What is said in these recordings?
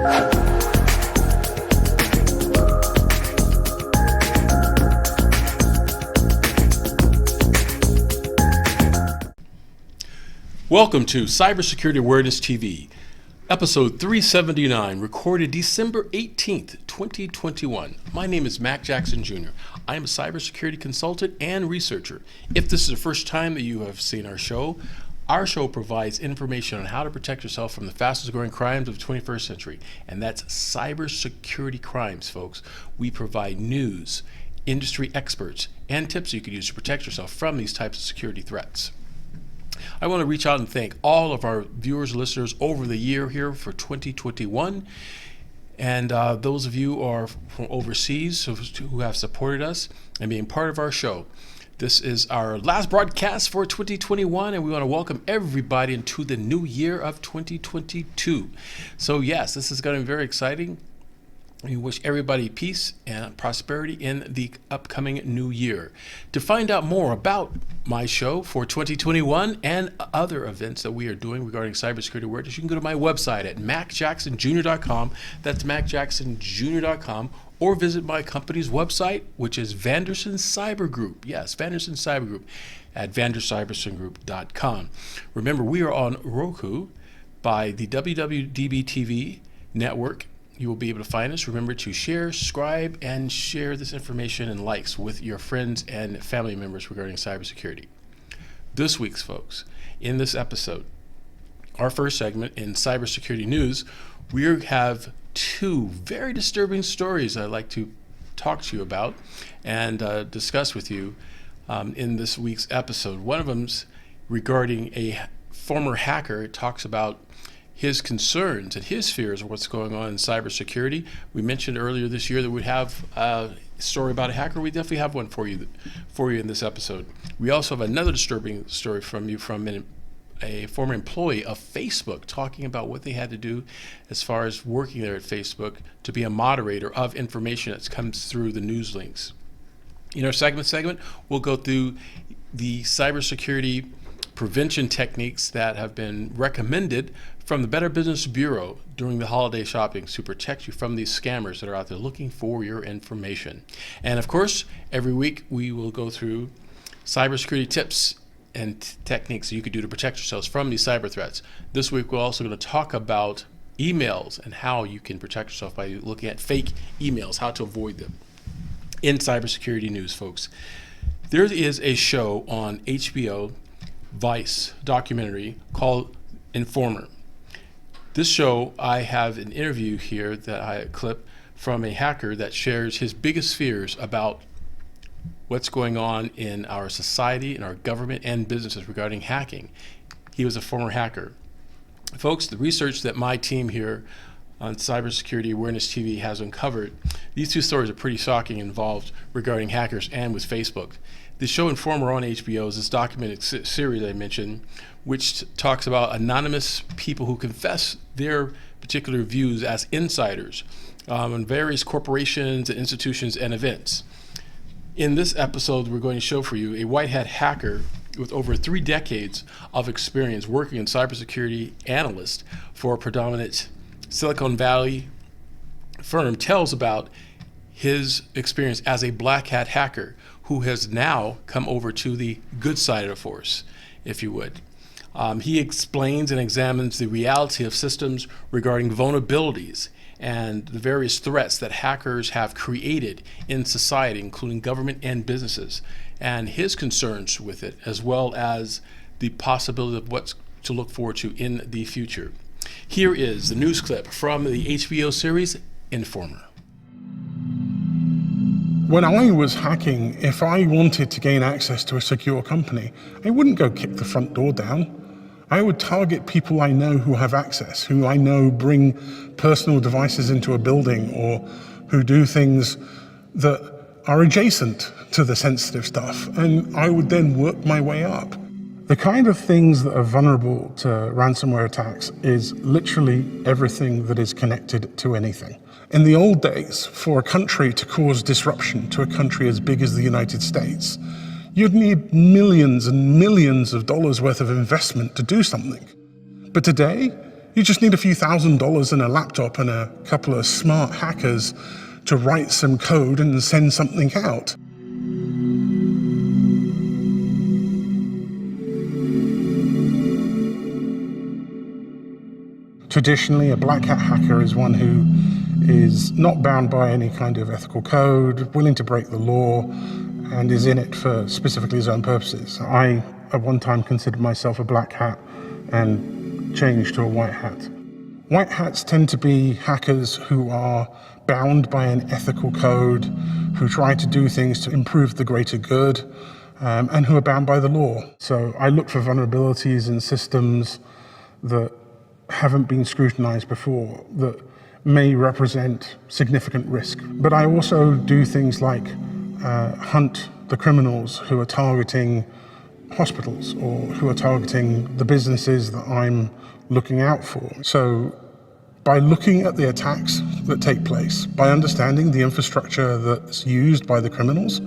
Welcome to CyberSecurity Awareness TV, episode 379, recorded December 18th, 2021. My name is Mac Jackson Jr. I am a cybersecurity consultant and researcher. If this is the first time that you have seen our show provides information on how to protect yourself from the fastest growing crimes of the 21st century, and that's cybersecurity crimes, folks. We provide news, industry experts, and tips you can use to protect yourself from these types of security threats. I want to reach out and thank all of our viewers and listeners over the year here for 2021. And those of you who are from overseas who have supported us and being part of our show. This is our last broadcast for 2021, and we want to welcome everybody into the new year of 2022. So yes, this is going to be very exciting. We wish everybody peace and prosperity in the upcoming new year. To find out more about my show for 2021 and other events that we are doing regarding cybersecurity awareness, you can go to my website at macjacksonjr.com. That's macjacksonjr.com. Or visit my company's website, which is Vanderson Cyber Group. Yes, Vanderson Cyber Group at vandercybersecurity.com. Remember, we are on Roku by the WWDBTV network. You will be able to find us. Remember to share, subscribe, and share this information and likes with your friends and family members regarding cybersecurity. This week's folks, in this episode, our first segment in cybersecurity news, we have two very disturbing stories I'd like to talk to you about and discuss with you in this week's episode. One of them's regarding a former hacker. It talks about his concerns and his fears of what's going on in cybersecurity. We mentioned earlier this year that we'd have a story about a hacker. We definitely have one for you in this episode. We also have another disturbing story from a former employee of Facebook talking about what they had to do as far as working there at Facebook to be a moderator of information that comes through the news links. In our segment, we'll go through the cybersecurity prevention techniques that have been recommended from the Better Business Bureau during the holiday shopping to protect you from these scammers that are out there looking for your information. And of course, every week we will go through cybersecurity tips and techniques that you could do to protect yourselves from these cyber threats. This week we're also going to talk about emails and how you can protect yourself by looking at fake emails, how to avoid them. In cybersecurity news, folks, there is a show on HBO Vice documentary called Informer. This show, I have an interview here that I clip from a hacker that shares his biggest fears about what's going on in our society, in our government and businesses regarding hacking. He was a former hacker. Folks, the research that my team here on CyberSecurity Awareness TV has uncovered, these two stories are pretty shocking involved regarding hackers and with Facebook. The show Informer on HBO is this documented series I mentioned, which talks about anonymous people who confess their particular views as insiders on various corporations and institutions and events. In this episode, we're going to show for you a white hat hacker with over 3 decades of experience working in cybersecurity analyst for a predominant Silicon Valley firm tells about his experience as a black hat hacker who has now come over to the good side of the force, if you would. He explains and examines the reality of systems regarding vulnerabilities and the various threats that hackers have created in society, including government and businesses, and his concerns with it, as well as the possibility of what's to look forward to in the future. Here is the news clip from the HBO series Informer. When I was hacking, if I wanted to gain access to a secure company, I wouldn't go kick the front door down. I would target people I know who have access, who I know bring personal devices into a building, or who do things that are adjacent to the sensitive stuff, and I would then work my way up. The kind of things that are vulnerable to ransomware attacks is literally everything that is connected to anything. In the old days, for a country to cause disruption to a country as big as the United States, you'd need millions and millions of dollars worth of investment to do something. But today, You just need a few $1,000s and a laptop and a couple of smart hackers to write some code and send something out. Traditionally, a black hat hacker is one who is not bound by any kind of ethical code, willing to break the law, and is in it for specifically his own purposes. I, at one time, considered myself a black hat and changed to a white hat. White hats tend to be hackers who are bound by an ethical code, who try to do things to improve the greater good, and who are bound by the law. So I look for vulnerabilities in systems that haven't been scrutinized before, that may represent significant risk. But I also do things like hunt the criminals who are targeting hospitals or who are targeting the businesses that I'm looking out for. So by looking at the attacks that take place, by understanding the infrastructure that's used by the criminals,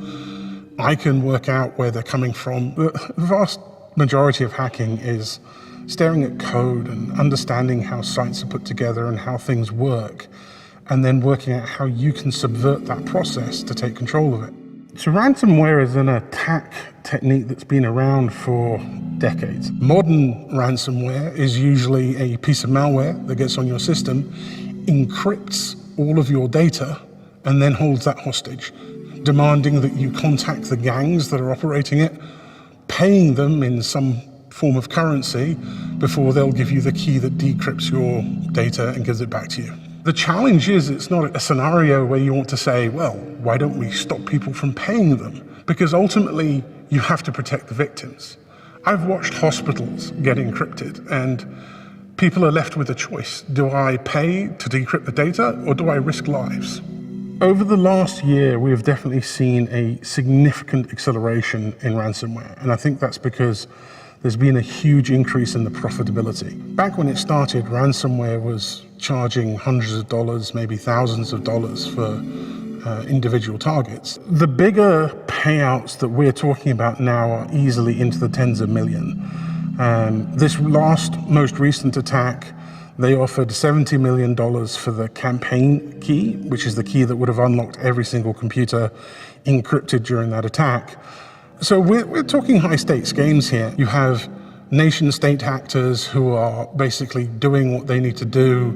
I can work out where they're coming from. The vast majority of hacking is staring at code and understanding how sites are put together and how things work, and then working out how you can subvert that process to take control of it. So ransomware is an attack technique that's been around for decades. Modern ransomware is usually a piece of malware that gets on your system, encrypts all of your data, and then holds that hostage, demanding that you contact the gangs that are operating it, paying them in some form of currency before they'll give you the key that decrypts your data and gives it back to you. The challenge is it's not a scenario where you want to say, well, why don't we stop people from paying them? Because ultimately you have to protect the victims. I've watched hospitals get encrypted and people are left with a choice. Do I pay to decrypt the data or do I risk lives? Over the last year, we have definitely seen a significant acceleration in ransomware. And I think that's because there's been a huge increase in the profitability. Back when it started, ransomware was charging hundreds of dollars, maybe thousands of dollars for individual targets. The bigger payouts that we're talking about now are easily into the tens of millions. This most recent attack, they offered $70 million for the campaign key, which is the key that would have unlocked every single computer encrypted during that attack. So we're talking high stakes games here. You have nation state actors who are basically doing what they need to do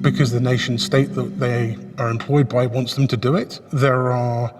because the nation state that they are employed by wants them to do it. There are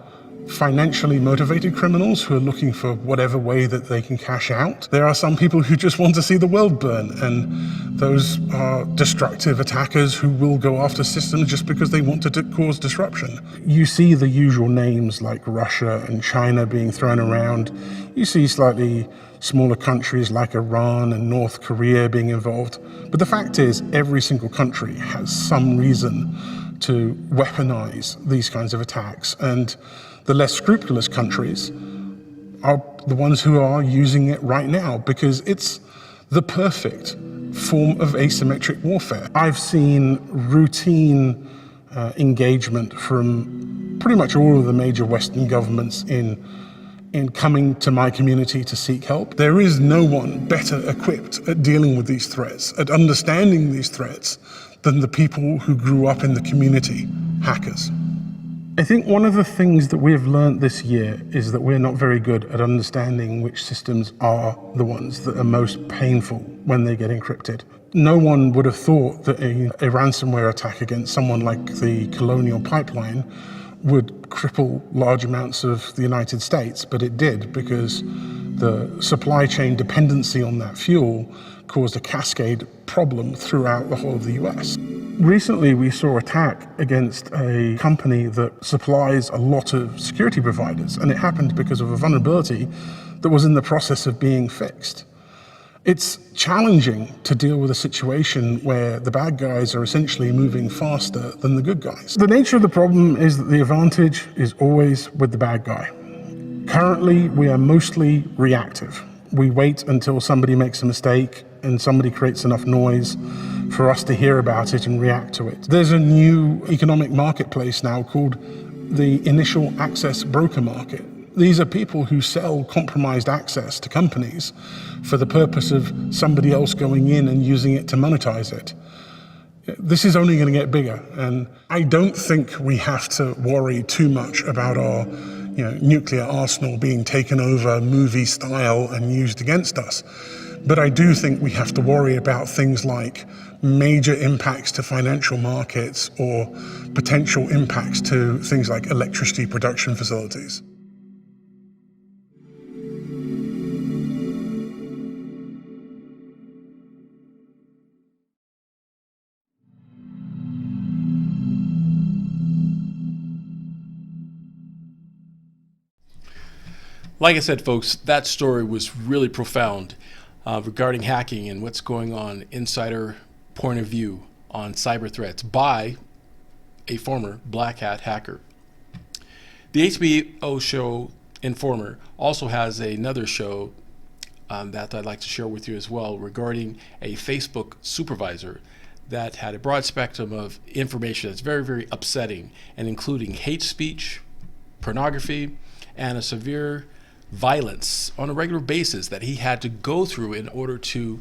financially motivated criminals who are looking for whatever way that they can cash out. There are some people who just want to see the world burn, and those are destructive attackers who will go after systems just because they want to cause disruption. You see the usual names like Russia and China being thrown around. You see slightly smaller countries like Iran and North Korea being involved. But the fact is, every single country has some reason to weaponize these kinds of attacks, and the less scrupulous countries are the ones who are using it right now because it's the perfect form of asymmetric warfare. I've seen routine engagement from pretty much all of the major Western governments in coming to my community to seek help. There is no one better equipped at dealing with these threats, at understanding these threats, than the people who grew up in the community, hackers. I think one of the things that we have learned this year is that we're not very good at understanding which systems are the ones that are most painful when they get encrypted. No one would have thought that a ransomware attack against someone like the Colonial Pipeline would cripple large amounts of the United States, but it did because the supply chain dependency on that fuel caused a cascade problem throughout the whole of the US. Recently, we saw an attack against a company that supplies a lot of security providers, and it happened because of a vulnerability that was in the process of being fixed. It's challenging to deal with a situation where the bad guys are essentially moving faster than the good guys. The nature of the problem is that the advantage is always with the bad guy. Currently, we are mostly reactive. We wait until somebody makes a mistake and somebody creates enough noise for us to hear about it and react to it. There's a new economic marketplace now called the initial access broker market. These are people who sell compromised access to companies for the purpose of somebody else going in and using it to monetize it. This is only going to get bigger, and I don't think we have to worry too much about our nuclear arsenal being taken over movie style and used against us. But I do think we have to worry about things like major impacts to financial markets or potential impacts to things like electricity production facilities. Like I said, folks, that story was really profound regarding hacking and what's going on, insider point of view on cyber threats by a former black hat hacker. The HBO show Informer also has another show that I'd like to share with you as well regarding a Facebook supervisor that had a broad spectrum of information that's very, very upsetting, and including hate speech, pornography, and a severe violence on a regular basis that he had to go through in order to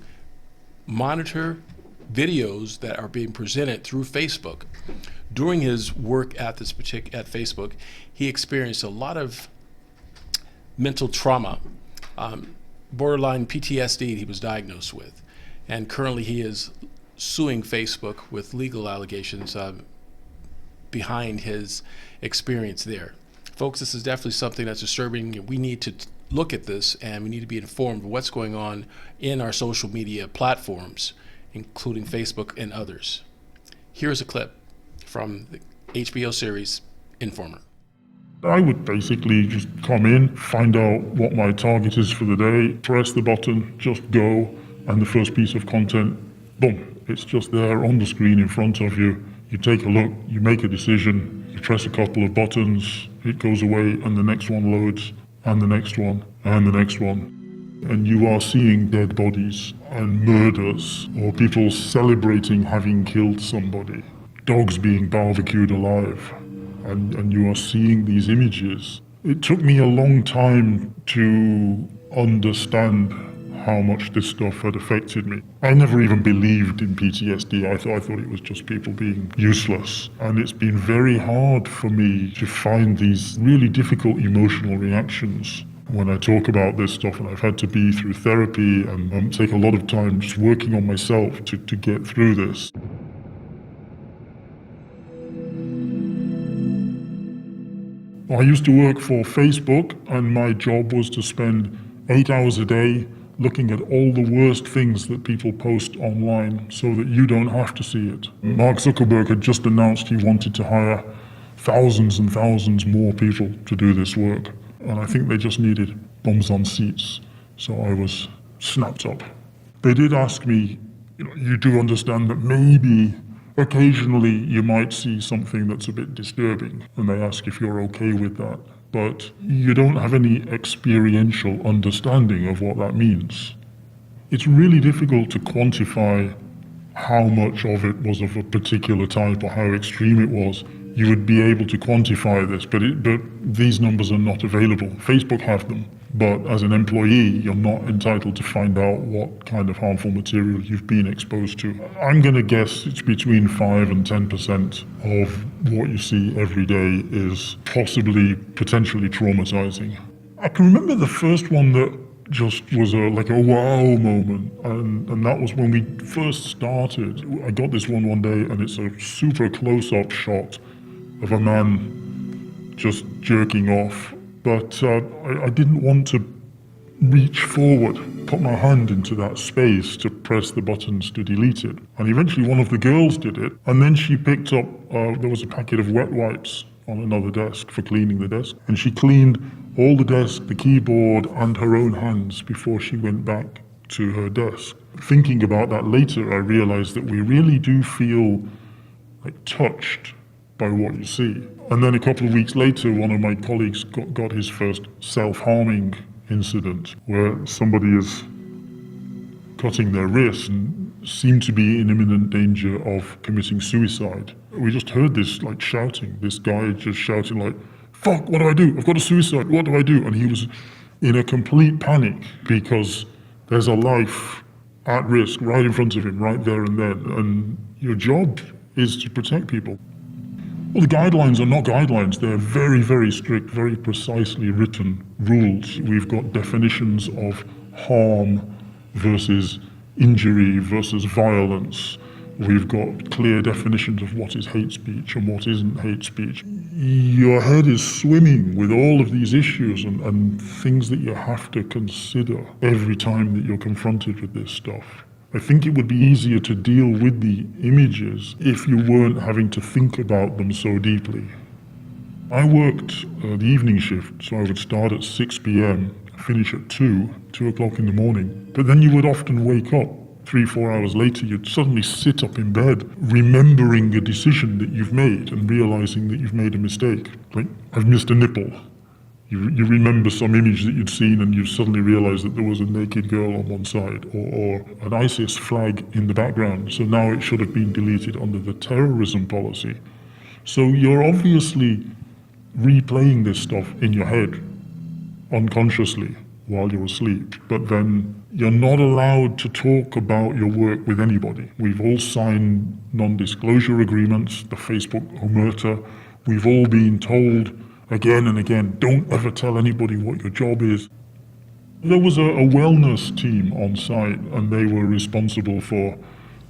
monitor videos that are being presented through Facebook. During his work at Facebook, he experienced a lot of mental trauma, borderline PTSD he was diagnosed with, and currently he is suing Facebook with legal allegations behind his experience there. Folks, this is definitely something that's disturbing. We need to look at this, and we need to be informed of what's going on in our social media platforms, including Facebook and others. Here's a clip from the HBO series Informer. I would basically just come in, find out what my target is for the day, press the button, just go, and the first piece of content, boom, it's just there on the screen in front of you. You take a look, you make a decision, you press a couple of buttons, it goes away, and the next one loads, and the next one, and the next one. And you are seeing dead bodies and murders, or people celebrating having killed somebody, dogs being barbecued alive, and you are seeing these images. It took me a long time to understand how much this stuff had affected me. I never even believed in PTSD. I thought it was just people being useless. And it's been very hard for me to find these really difficult emotional reactions when I talk about this stuff, and I've had to be through therapy and take a lot of time just working on myself to get through this. I used to work for Facebook, and my job was to spend 8 hours a day looking at all the worst things that people post online so that you don't have to see it. Mark Zuckerberg had just announced he wanted to hire thousands and thousands more people to do this work. And I think they just needed bums on seats. So I was snapped up. They did ask me, you do understand that maybe occasionally you might see something that's a bit disturbing, and they ask if you're okay with that. But you don't have any experiential understanding of what that means. It's really difficult to quantify how much of it was of a particular type or how extreme it was. You would be able to quantify this, but these numbers are not available. Facebook have them, but as an employee, you're not entitled to find out what kind of harmful material you've been exposed to. I'm going to guess it's between 5 and 10% of what you see every day is potentially traumatizing. I can remember the first one that just was like a wow moment, and that was when we first started. I got this one day, and it's a super close-up shot of a man just jerking off, but I didn't want to reach forward, put my hand into that space to press the buttons to delete it. And eventually one of the girls did it, and then she picked up, there was a packet of wet wipes on another desk for cleaning the desk, and she cleaned all the desk, the keyboard, and her own hands before she went back to her desk. Thinking about that later, I realized that we really do feel like touched by what you see. And then a couple of weeks later, one of my colleagues got his first self-harming incident where somebody is cutting their wrist and seemed to be in imminent danger of committing suicide. We just heard this shouting, this guy just shouting fuck, what do I do? I've got a suicide, what do I do? And he was in a complete panic because there's a life at risk right in front of him, right there and then. And your job is to protect people. Well, the guidelines are not guidelines. They're very, very strict, very precisely written rules. We've got definitions of harm versus injury versus violence. We've got clear definitions of what is hate speech and what isn't hate speech. Your head is swimming with all of these issues and things that you have to consider every time that you're confronted with this stuff. I think it would be easier to deal with the images if you weren't having to think about them so deeply. I worked the evening shift, so I would start at 6 p.m, finish at 2 o'clock in the morning. But then you would often wake up 3-4 hours later, you'd suddenly sit up in bed, remembering a decision that you've made and realizing that you've made a mistake. Like, I've missed a nipple. You remember some image that you'd seen and you suddenly realize that there was a naked girl on one side or an ISIS flag in the background. So now it should have been deleted under the terrorism policy. So you're obviously replaying this stuff in your head unconsciously while you're asleep, but then you're not allowed to talk about your work with anybody. We've all signed non-disclosure agreements, the Facebook omerta. We've all been told again and again, don't ever tell anybody what your job is. There was a wellness team on site and they were responsible for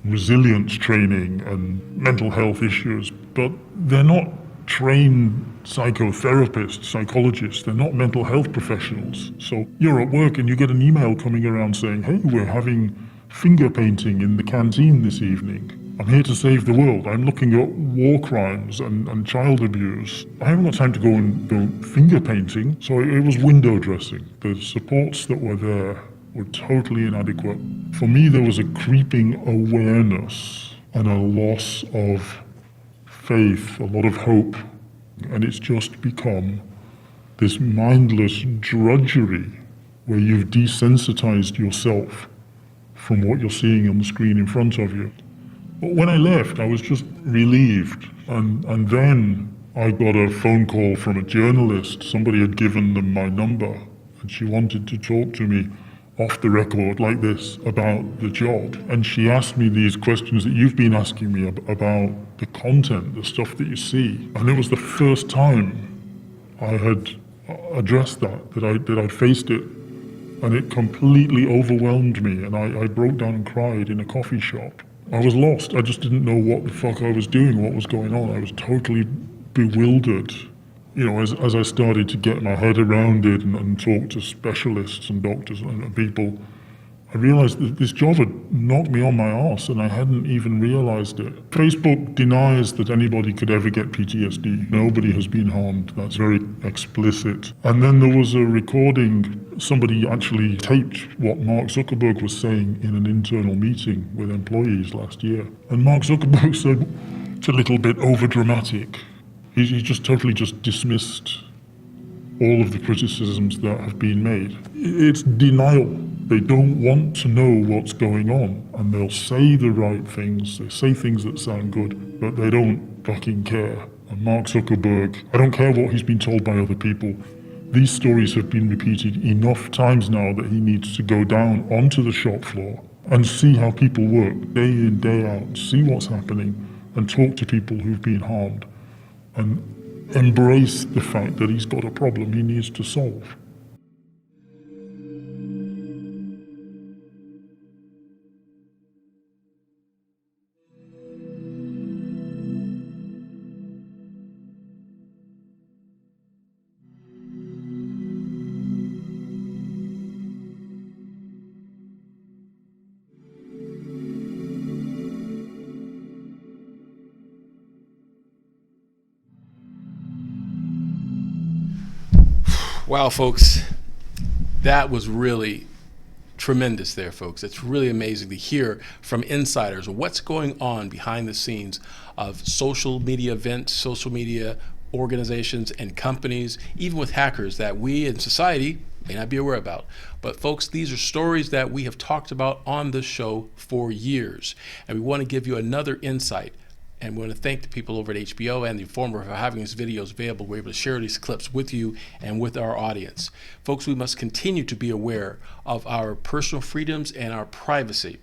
resilience training and mental health issues, but they're not trained psychotherapists, psychologists, they're not mental health professionals. So you're at work and you get an email coming around saying, hey, we're having finger painting in the canteen this evening. I'm here to save the world. I'm looking at war crimes and child abuse. I haven't got time to go and go finger painting. So it was window dressing. The supports that were there were totally inadequate. For me, there was a creeping awareness and a loss of faith, a lot of hope, and it's just become this mindless drudgery where you've desensitized yourself from what you're seeing on the screen in front of you. But when I left, I was just relieved, and then I got a phone call from a journalist. Somebody had given them my number, and she wanted to talk to me off the record like this about the job. And she asked me these questions that you've been asking me about the content, the stuff that you see. And it was the first time I had addressed that I'd faced it. And it completely overwhelmed me. And I broke down and cried in a coffee shop. I was lost. I just didn't know what the fuck I was doing, what was going on. I was totally bewildered. You know, as I started to get my head around it and talk to specialists and doctors and people, I realized that this job had knocked me on my arse and I hadn't even realized it. Facebook denies that anybody could ever get PTSD. Nobody has been harmed. That's very explicit. And then there was a recording. Somebody actually taped what Mark Zuckerberg was saying in an internal meeting with employees last year. And Mark Zuckerberg said, it's a little bit overdramatic. He just totally dismissed all of the criticisms that have been made. It's denial. They don't want to know what's going on, and they'll say the right things. They say things that sound good, but they don't fucking care. And Mark Zuckerberg, I don't care what he's been told by other people. These stories have been repeated enough times now that he needs to go down onto the shop floor and see how people work day in, day out, see what's happening, and talk to people who've been harmed. And embrace the fact that he's got a problem he needs to solve. Wow, folks, that was really tremendous there, folks. It's really amazing to hear from insiders what's going on behind the scenes of social media events, social media organizations and companies, even with hackers that we in society may not be aware about. But folks, these are stories that we have talked about on the show for years, and we want to give you another insight And we want to thank the people over at HBO and the Informer for having these videos available. We're able to share these clips with you and with our audience. Folks, we must continue to be aware of our personal freedoms and our privacy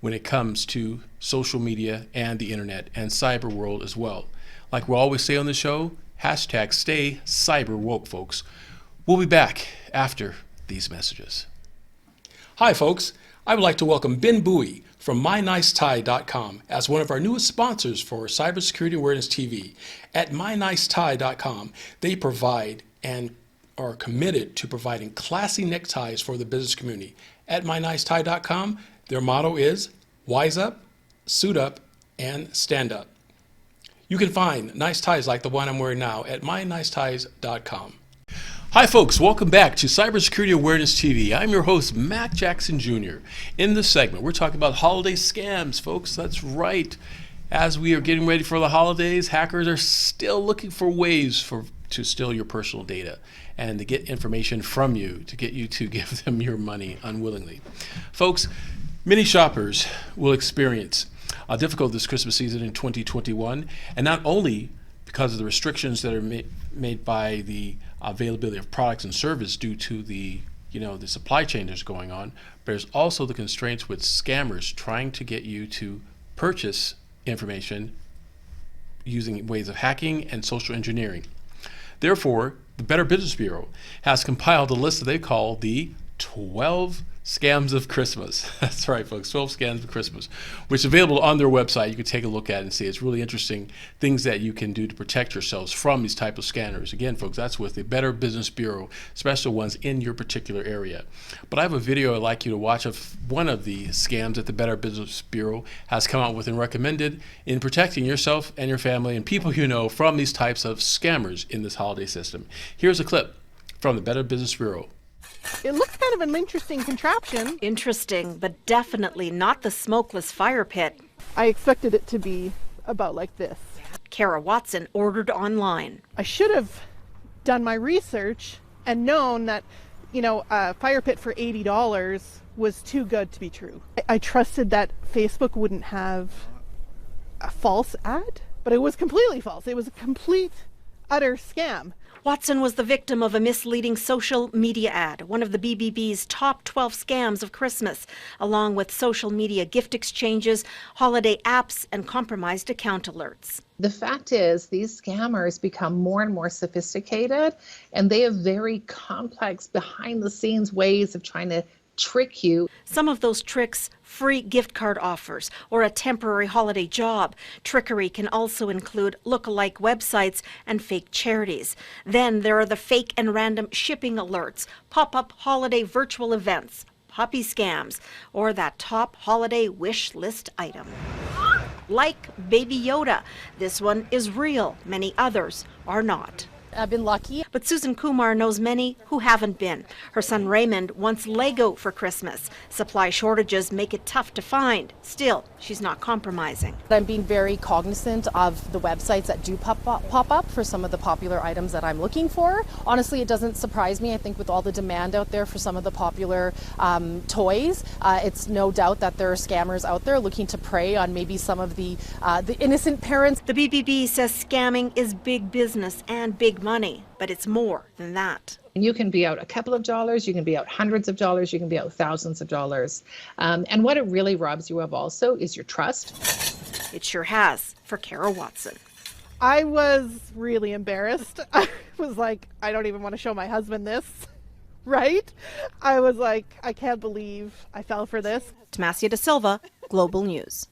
when it comes to social media and the internet and cyber world as well. Like we always say on the show, hashtag stay cyber woke, folks. We'll be back after these messages. Hi, folks. I would like to welcome Ben Bowie from MyNiceTie.com as one of our newest sponsors for CyberSecurity Awareness TV. At MyNiceTie.com, they provide and are committed to providing classy neckties for the business community. At MyNiceTie.com, their motto is wise up, suit up, and stand up. You can find nice ties like the one I'm wearing now at MyNiceTies.com. Hi folks, welcome back to CyberSecurity Awareness TV. I'm your host, Mac Jackson Jr. In this segment, we're talking about holiday scams, folks. That's right. As we are getting ready for the holidays, hackers are still looking for ways to steal your personal data and to get information from you, to get you to give them your money unwillingly. Folks, many shoppers will experience a difficult this Christmas season in 2021, and not only because of the restrictions that are made by the availability of products and service due to the supply chain that's going on, but there's also the constraints with scammers trying to get you to purchase information using ways of hacking and social engineering. Therefore, the Better Business Bureau has compiled a list that they call the 12 Scams of Christmas. That's right, folks, 12 Scams of Christmas, which is available on their website. You can take a look at it and see. It's really interesting things that you can do to protect yourselves from these type of scanners. Again, folks, that's with the Better Business Bureau, special ones in your particular area. But I have a video I'd like you to watch of one of the scams that the Better Business Bureau has come out with and recommended in protecting yourself and your family and people you know from these types of scammers in this holiday system. Here's a clip from the Better Business Bureau. It looks kind of an interesting contraption. Interesting, but definitely not the smokeless fire pit. I expected it to be about like this. Kara Watson ordered online. I should have done my research and known that, a fire pit for $80 was too good to be true. I trusted that Facebook wouldn't have a false ad, but it was completely false. It was a complete, utter scam. Watson was the victim of a misleading social media ad, one of the BBB's top 12 scams of Christmas, along with social media gift exchanges, holiday apps, and compromised account alerts. The fact is, these scammers become more and more sophisticated, and they have very complex behind-the-scenes ways of trying to trick you. Some of those tricks, free gift card offers or a temporary holiday job. Trickery can also include look-alike websites and fake charities. Then there are the fake and random shipping alerts, pop-up holiday virtual events, puppy scams, or that top holiday wish list item. Like Baby Yoda. This one is real. Many others are not. I've been lucky. But Susan Kumar knows many who haven't been. Her son Raymond wants Lego for Christmas. Supply shortages make it tough to find. Still, she's not compromising. I'm being very cognizant of the websites that do pop up for some of the popular items that I'm looking for. Honestly, it doesn't surprise me. I think with all the demand out there for some of the popular toys, it's no doubt that there are scammers out there looking to prey on maybe some of the innocent parents. The BBB says scamming is big business and big money, but it's more than that. You can be out a couple of dollars, you can be out hundreds of dollars, you can be out thousands of dollars. And what it really robs you of also is your trust. It sure has for Kara Watson. I was really embarrassed. I was like, I don't even want to show my husband this, right? I was like, I can't believe I fell for this. Tomasia Da Silva, Global News.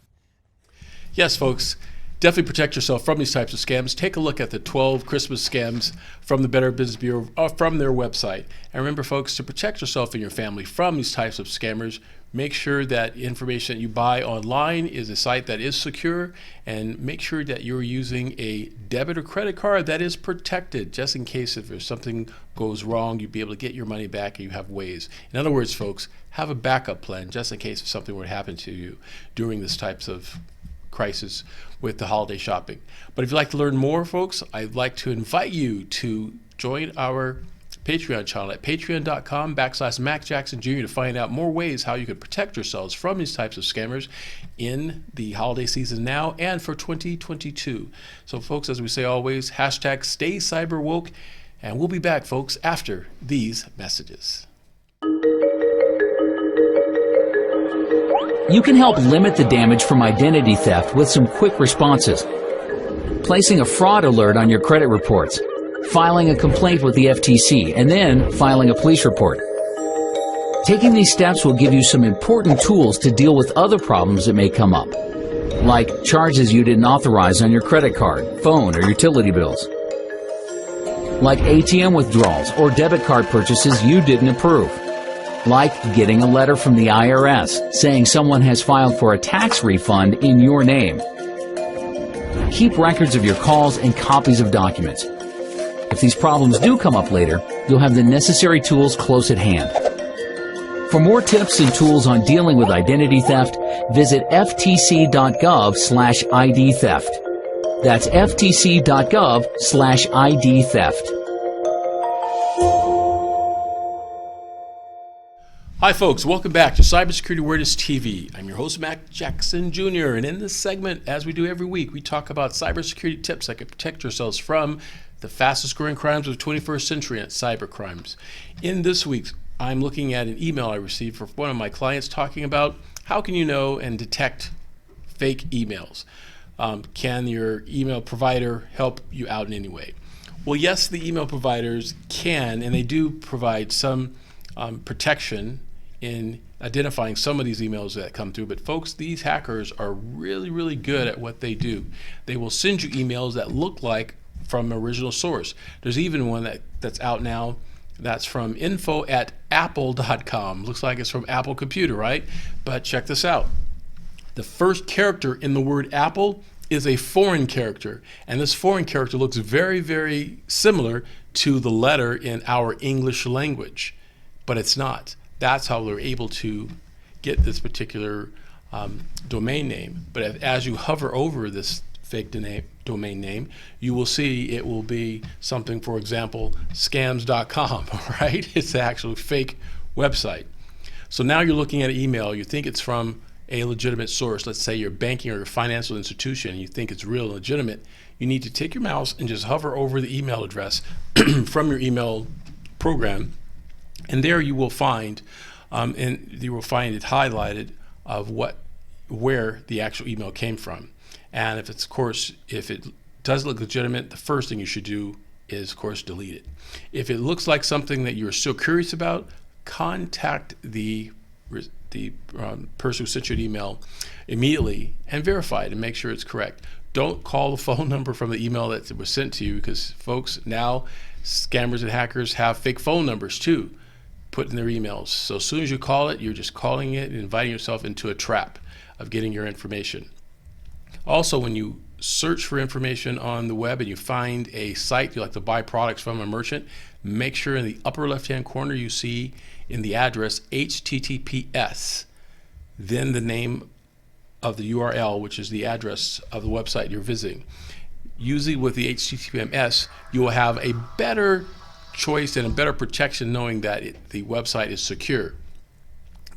Yes, folks. Definitely protect yourself from these types of scams. Take a look at the 12 Christmas scams from the Better Business Bureau from their website. And remember, folks, to protect yourself and your family from these types of scammers, make sure that information that you buy online is a site that is secure, and make sure that you're using a debit or credit card that is protected, just in case if there's something goes wrong, you'll be able to get your money back and you have ways. In other words, folks, have a backup plan just in case if something were to happen to you during this types of crisis with the holiday shopping. But if you'd like to learn more, folks, I'd like to invite you to join our Patreon channel at patreon.com/Mac Jackson Jr. to find out more ways how you can protect yourselves from these types of scammers in the holiday season now and for 2022. So folks, as we say always, hashtag stay cyber woke, and we'll be back, folks, after these messages. You can help limit the damage from identity theft with some quick responses. Placing a fraud alert on your credit reports, filing a complaint with the FTC, and then filing a police report. Taking these steps will give you some important tools to deal with other problems that may come up, like charges you didn't authorize on your credit card, phone, or utility bills, like ATM withdrawals or debit card purchases you didn't approve, like getting a letter from the IRS saying someone has filed for a tax refund in your name. Keep records of your calls and copies of documents. If these problems do come up later, you'll have the necessary tools close at hand. For more tips and tools on dealing with identity theft, visit ftc.gov/ID theft. That's ftc.gov/ID theft. Hi folks, welcome back to CyberSecurity Awareness TV. I'm your host, Mac Jackson Jr., and in this segment, as we do every week, we talk about cybersecurity tips that can protect yourselves from the fastest growing crimes of the 21st century and cyber crimes. In this week, I'm looking at an email I received from one of my clients talking about how can you know and detect fake emails. Can your email provider help you out in any way? Well, yes, the email providers can, and they do provide some protection in identifying some of these emails that come through. But folks, these hackers are really, really good at what they do. They will send you emails that look like from an original source. There's even one that's out now that's from info@apple.com. Looks like it's from Apple Computer, right? But check this out. The first character in the word Apple is a foreign character. And this foreign character looks very, very similar to the letter in our English language. But it's not. That's how they're able to get this particular domain name. But as you hover over this fake domain name, you will see it will be something, for example, scams.com, right? It's the actual fake website. So now you're looking at an email, you think it's from a legitimate source. Let's say your banking or your financial institution, and you think it's real legitimate. You need to take your mouse and just hover over the email address from your email program. And there you will find, it highlighted of where the actual email came from. And if it does look legitimate, the first thing you should do is, of course, delete it. If it looks like something that you're still curious about, contact the person who sent you an email immediately and verify it and make sure it's correct. Don't call the phone number from the email that was sent to you, because folks, now scammers and hackers have fake phone numbers too put in their emails. So as soon as you call it, you're just calling it and inviting yourself into a trap of getting your information. Also, when you search for information on the web and you find a site you like to buy products from a merchant, make sure in the upper left-hand corner you see in the address HTTPS, then the name of the URL, which is the address of the website you're visiting. Usually with the HTTPS, you will have a better choice and a better protection knowing that the website is secure.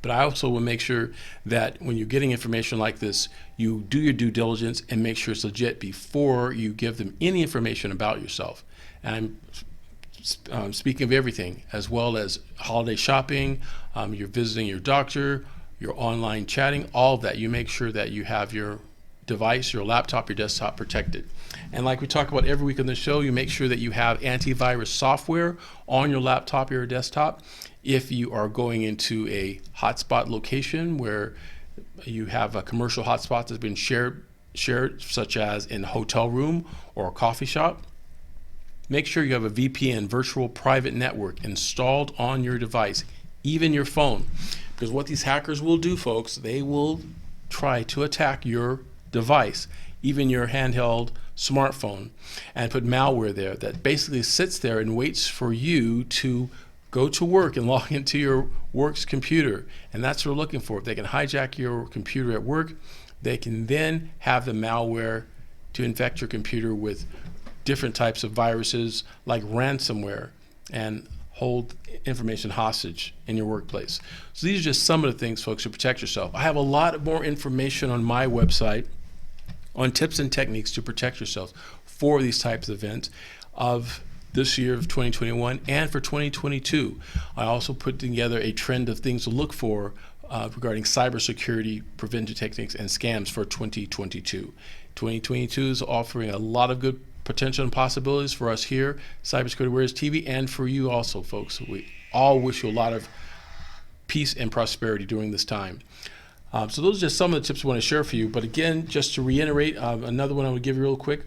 But I also will make sure that when you're getting information like this, you do your due diligence and make sure it's legit before you give them any information about yourself. And I'm speaking of everything, as well as holiday shopping, you're visiting your doctor, your online chatting, all of that. You make sure that you have your device, your laptop, your desktop protected. And like we talk about every week on the show, you make sure that you have antivirus software on your laptop or your desktop. If you are going into a hotspot location where you have a commercial hotspot that's been shared, such as in a hotel room or a coffee shop, make sure you have a VPN, virtual private network, installed on your device, even your phone. Because what these hackers will do, folks, they will try to attack your device, even your handheld smartphone, and put malware there that basically sits there and waits for you to go to work and log into your work's computer. And that's what we're looking for. If they can hijack your computer at work, they can then have the malware to infect your computer with different types of viruses like ransomware and hold information hostage in your workplace. So these are just some of the things, folks, to protect yourself. I have a lot more information on my website on tips and techniques to protect yourself for these types of events of this year of 2021 and for 2022. I also put together a trend of things to look for regarding cybersecurity prevention techniques and scams for 2022. 2022 is offering a lot of good potential and possibilities for us here, CyberSecurity Awareness TV, and for you also, folks. We all wish you a lot of peace and prosperity during this time. So those are just some of the tips I want to share for you. But again, just to reiterate, another one I would give you real quick.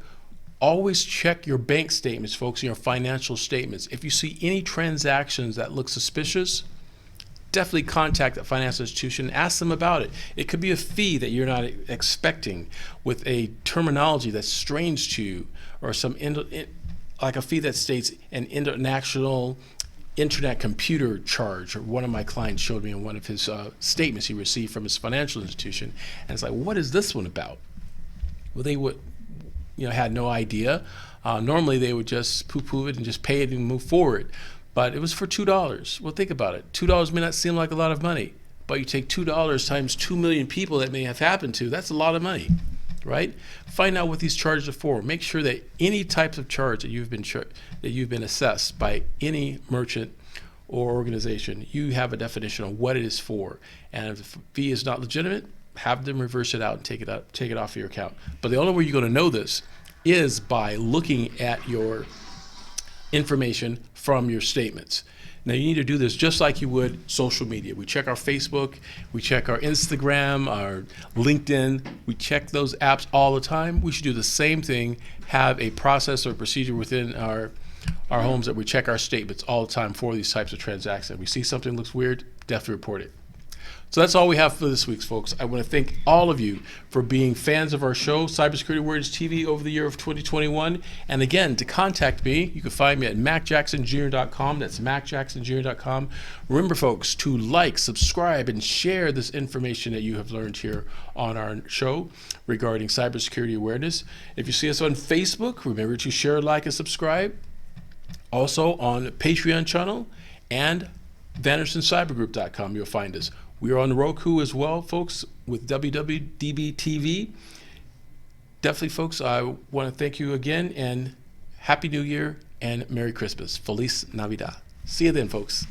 Always check your bank statements, folks, your financial statements. If you see any transactions that look suspicious, definitely contact that financial institution and ask them about it. It could be a fee that you're not expecting with a terminology that's strange to you, or some like a fee that states an international internet computer charge. Or one of my clients showed me in one of his statements he received from his financial institution, and it's like, what is this one about? Well, they would, had no idea. Normally they would just poo-poo it and just pay it and move forward. But it was for $2. Well, think about it. $2 may not seem like a lot of money, but you take $2 times 2 million people that may have happened to, that's a lot of money, right? Find out what these charges are for. Make sure that any types of charge that you've been assessed by any merchant or organization, you have a definition of what it is for. And if the fee is not legitimate, have them reverse it out and take it off your account. But the only way you're going to know this is by looking at your information from your statements. Now you need to do this just like you would social media. We check our Facebook, we check our Instagram, our LinkedIn, we check those apps all the time. We should do the same thing, have a process or procedure within our homes that we check our statements all the time for these types of transactions. If we see something looks weird, definitely report it. So that's all we have for this week, folks. I want to thank all of you for being fans of our show, CyberSecurity Awareness TV, over the year of 2021. And again, to contact me, you can find me at MacJacksonJr.com. That's MacJacksonJr.com. Remember, folks, to like, subscribe, and share this information that you have learned here on our show regarding cybersecurity awareness. If you see us on Facebook, remember to share, like, and subscribe. Also on Patreon channel and VandersonCyberGroup.com, you'll find us. We are on Roku as well, folks, with WWDBTV. Definitely, folks, I want to thank you again, and Happy New Year and Merry Christmas. Feliz Navidad. See you then, folks.